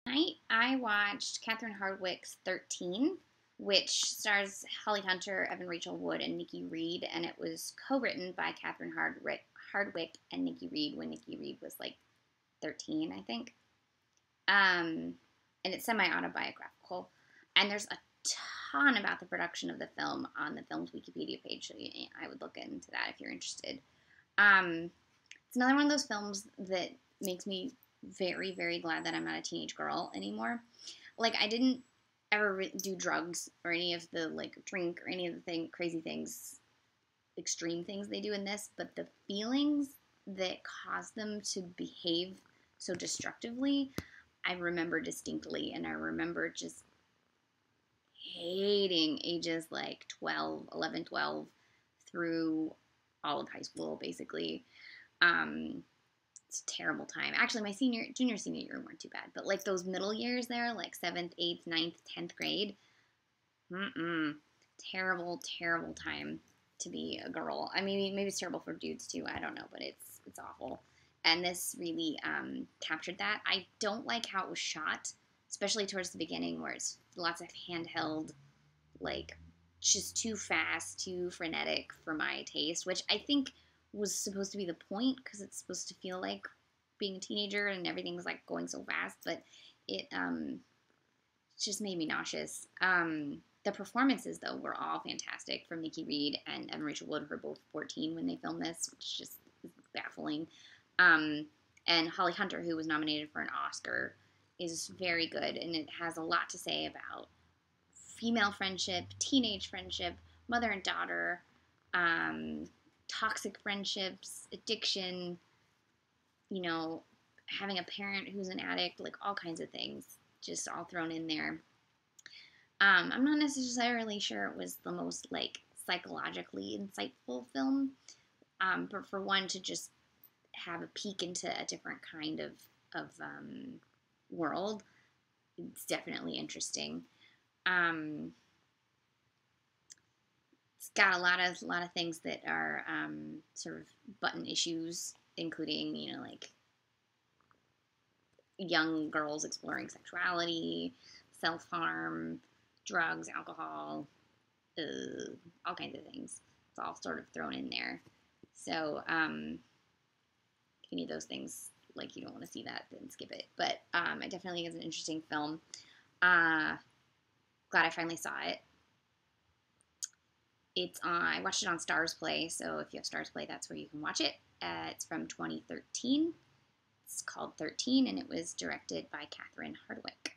Night, I watched Catherine Hardwicke's 13, which stars Holly Hunter, Evan Rachel Wood, and Nikki Reed, and it was co-written by Catherine Hardwicke and Nikki Reed when Nikki Reed was like 13, I think. And it's semi-autobiographical. And there's a ton about the production of the film on the film's Wikipedia page, so I would look into that if you're interested. It's another one of those films that makes me very, very glad that I'm not a teenage girl anymore. Like, I didn't ever do drugs or any of the, like, drink or any of the crazy things, extreme things they do in this, but the feelings that cause them to behave so destructively, I remember distinctly, and I remember just hating ages like 11, 12 through all of high school, basically. It's a terrible time. Actually, my junior, senior year weren't too bad, but like those middle years there, like 7th, 8th, 9th, 10th grade, terrible, terrible time to be a girl. I mean, maybe it's terrible for dudes too. I don't know, but it's awful. And this really captured that. I don't like how it was shot, especially towards the beginning, where it's lots of handheld, like just too fast, too frenetic for my taste, which I think was supposed to be the point because it's supposed to feel like being a teenager and everything's like going so fast, but it just made me nauseous. The performances though were all fantastic from Nikki Reed and Evan Rachel Wood, who were both 14 when they filmed this, which just is baffling. And Holly Hunter, who was nominated for an Oscar, is very good, and it has a lot to say about female friendship, teenage friendship, mother and daughter, toxic friendships, addiction, having a parent who's an addict, like all kinds of things, just all thrown in there. I'm not necessarily sure it was the most like psychologically insightful film, but for one to just have a peek into a different kind of world, it's definitely interesting. It's got a lot of things that are sort of button issues, including like young girls exploring sexuality, self-harm, drugs, alcohol, all kinds of things. It's all sort of thrown in there. So if any of those things, like, you don't want to see that, then skip it. But it definitely is an interesting film. Glad I finally saw it. I watched it on Stars Play, so if you have Stars Play, that's where you can watch it. It's from 2013. It's called 13, and it was directed by Catherine Hardwicke.